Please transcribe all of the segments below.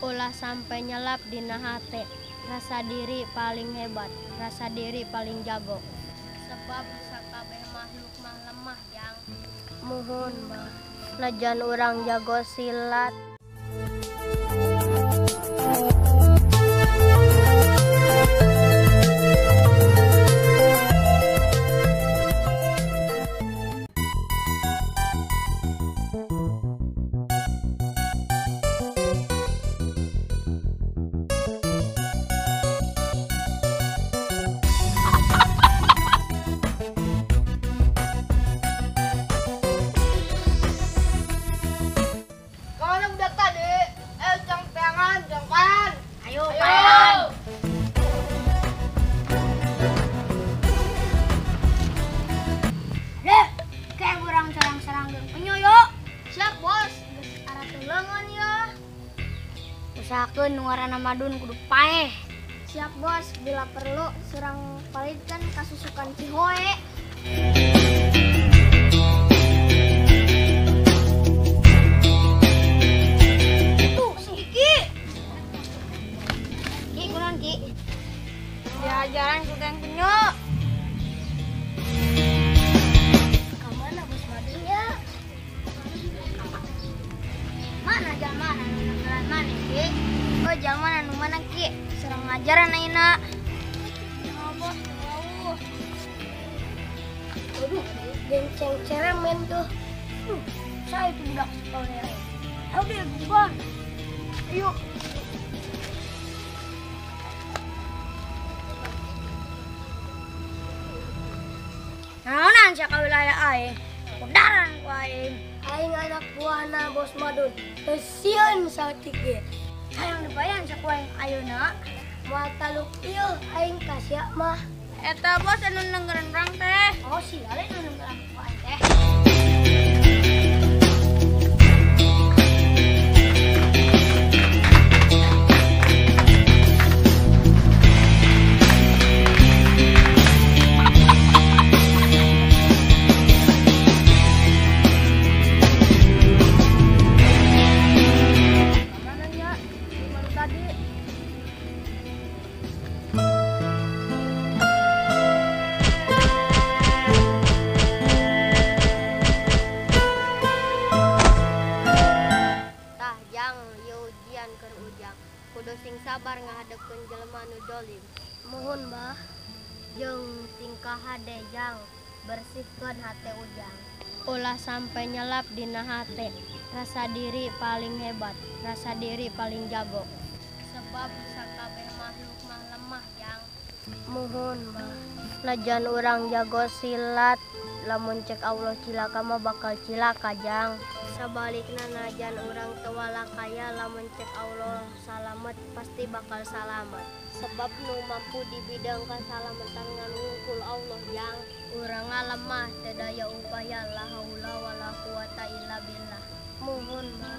Ulah sampai nyelap dina hate, rasa diri paling hebat, rasa diri paling jago. Sebab sakabeh makhluk mah lemah yang muhun mah najan urang jago silat. Usahakeun nu ngaranna madun kudu paeh. Siap bos, bila perlu surang palitkan kasusukan Cihoe. Tuh si Ki. Ki kunaon Ki? Diajaran sugan penyo. Kamana bos madun ya? Mana jaman anu ngeran mana Ki? Oh jaman anu mana Ki? Serang ngajaran ayeuna. Oh bos, jauh. Aduh, genceng ceremen tuh. Saya itu budak sekolah. Ayo deh, bukan. Ayo. Naonan sia ka wilayah aing? Udaran ku aing. Aing anak buahna bos madun. Sieun saeutik ge. Hayang dibayan sia ku aing ayeuna. Moal taluk ieu aing kasya mah. Eta bos anu nenggeran urang teh. Oh sia lain anu ngeran ku aing teh. Kudu sing sabar ngahadepkeun jelema nu dolim. Muhun bah, jeung tingkah hade jang bersihkeun hate ujang. Ulah sampai nyelap dina hate, rasa diri paling hebat, rasa diri paling jago. Sebab sakabeh makhluk mah lemah yang muhun bah. Najan urang jago silat, lamun cek Allah cilaka mah bakal cilaka jang. Sabalikna najan urang teu walakaya, lamun cek Allah salamet pasti bakal salamet. Sebab nu mampu di bidang kasalamatan ngan ngungkul Allah yang urang lemah teu daya upaya la haula wala quwata illa billah. Muhun mah.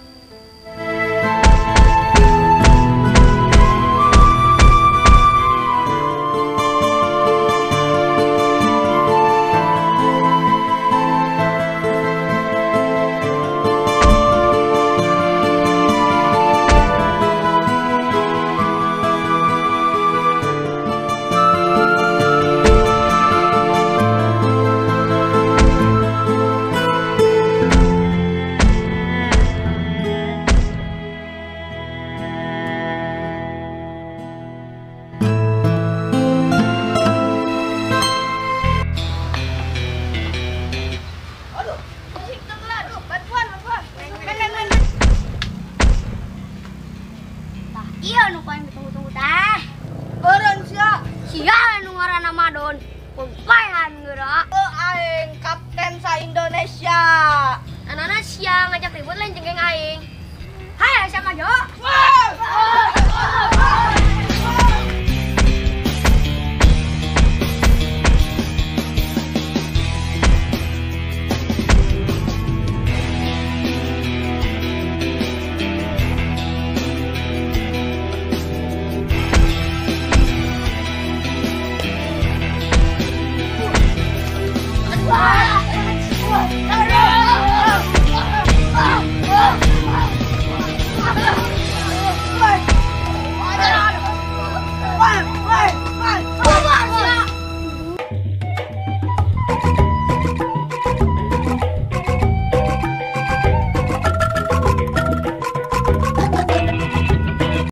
Iya nu paling ditunggu-tunggu teh. Eureun sia. Sia nu ngaranna Madon. Kumpayan geura. Aing kapten sa Indonesia. Anana sia ngajak ribut lain jeung geng aing. Hae sia mah jo.